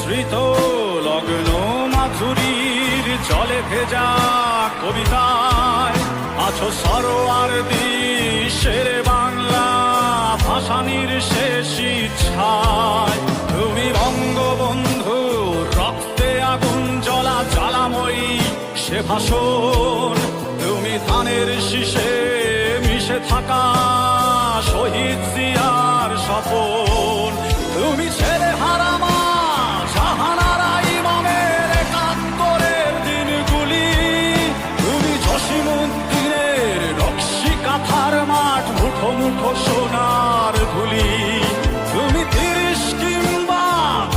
মিশ্রিত লগ্ন মাধুরীর জলে ভেজা কবিতায় আছো সরোয়ার দিশের বাংলা ভাসানির শেষ ইচ্ছায়। তুমি বঙ্গবন্ধু রক্তে আগুন জ্বলা জ্বালাময়ী সে ভাষণ, তুমি ধানের শীষে মিশে থাকা শহীদ জিয়ার স্বপন। তুমি ছেলে হারামা জাহানারা ইমামের একাত্তরের দিনগুলি, তুমি জসিমউদ্দিনের নকশি কাঁথার মাঠ মুঠো মুঠো সোনার ধুলি। তুমি ৩০ কিংবা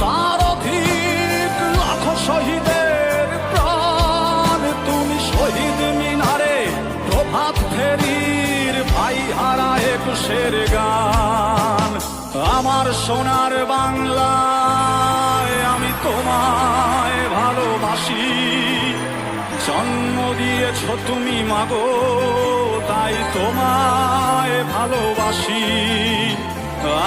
তার অধিক লাখো শহীদের প্রাণ, তুমি শহীদ মিনারে প্রভাত ফেরির ভাই হারা ২১-এর গান। আমার সোনার বাংলায় আমি তোমায় ভালোবাসি, জন্ম দিয়েছ তুমি মাগো তাই তোমায় ভালোবাসি।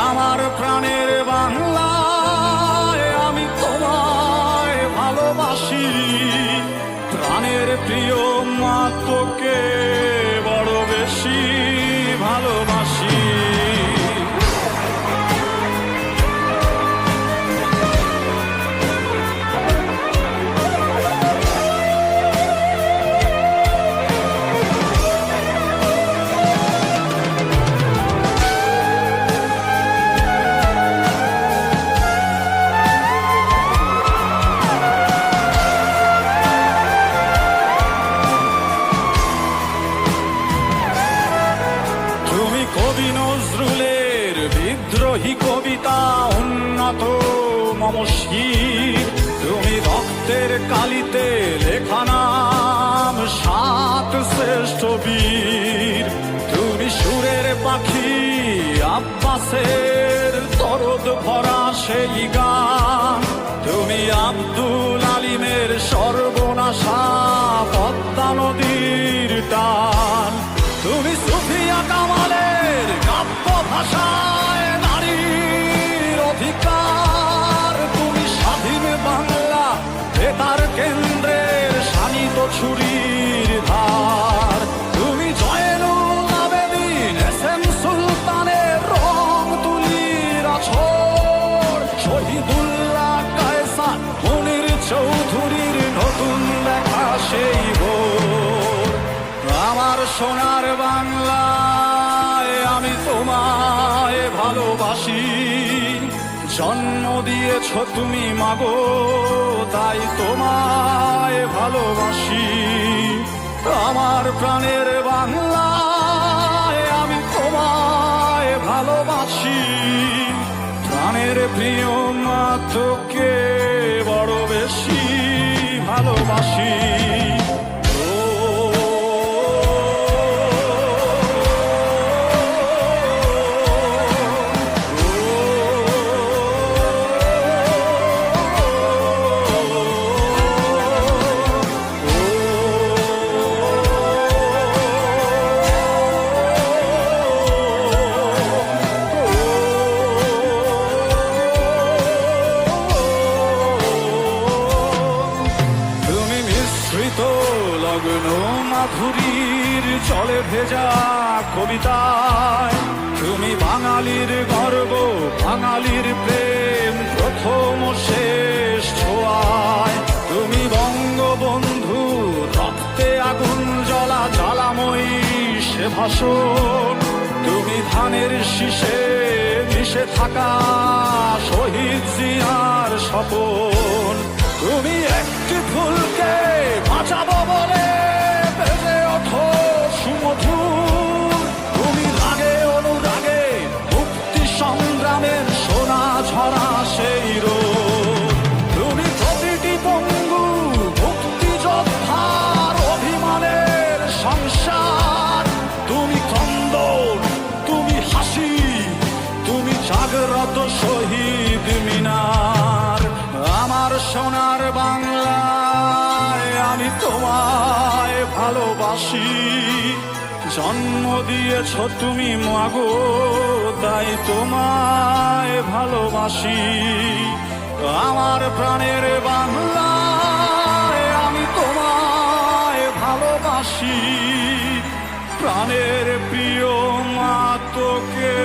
আমার প্রাণের বাংলায় আমি তোমায় ভালোবাসি, প্রাণের প্রিয় মা তোকে বড় বেশি ভালোবাসি। কবি নজরুলের বিদ্রোহী কবিতা উন্নত মম শির, তুমি রক্তের কালিতে লেখা নাম ৭ শ্রেষ্ঠ বীর। তুমি সুরের পাখি আব্বাসের দরদ ভরা সেই গান, তুমি আব্দুল আলিমের সর্বনাশা পদ্মা নদীর টান। তুমি সুফিয়া কামালের কাব্য ভাষায় নারীর অধিকার, তুমি স্বাধীন বাংলা বেতার কেন্দ্রের শানিত ছুরির ধার। তুমি জয়নুল আবেদিন এস.এম. সুলতানের রং তুলির আছড়, শহীদুল্লাহ কায়সার মুনির চৌধুরীর নতুন দেখা সেই ভোর। আমার সোনার বাংলায় আমি তোমায় ভালোবাসি, জন্ম দিয়েছ তুমি মাগো তাই তোমায় ভালোবাসি। আমার প্রাণের বাংলায় আমি তোমায় ভালোবাসি, প্রাণের প্রিয় মা তোকে বড় বেশি ভালোবাসি। লগ্ন মাধুরীর জলে ভেজা কবিতায়, তুমি বাঙালির গর্ব বাঙালির প্রেম প্রথম শেষ ছোঁয়ায়। তুমি বঙ্গবন্ধু রক্তে আগুন জ্বলা জ্বালাময়ী সে ভাষণ, তুমি ধানের শীষে মিশে থাকা শহীদ জিয়ার স্বপন। তুমি একটি ফুলকে বাঁচাবো বলে বেজে ওঠো সুমধুর, তুমি রাগে অনুরাগে মুক্তি সংগ্রামের সোনা ঝরা সেই রোদ। তুমি প্রতিটি পঙ্গু মুক্তিযোদ্ধার অভিমানের সংসার, তুমি ক্রন্দন তুমি হাসি তুমি জাগ্রত শহীদ মিনার। আমার সোনার বাংলায় আমি তোমায় ভালোবাসি, জন্ম দিয়েছ তুমি মাগো তাই তোমায় ভালোবাসি। আমার প্রাণের বাংলা, আমি তোমায় ভালোবাসি, প্রাণের প্রিয় মা তোকে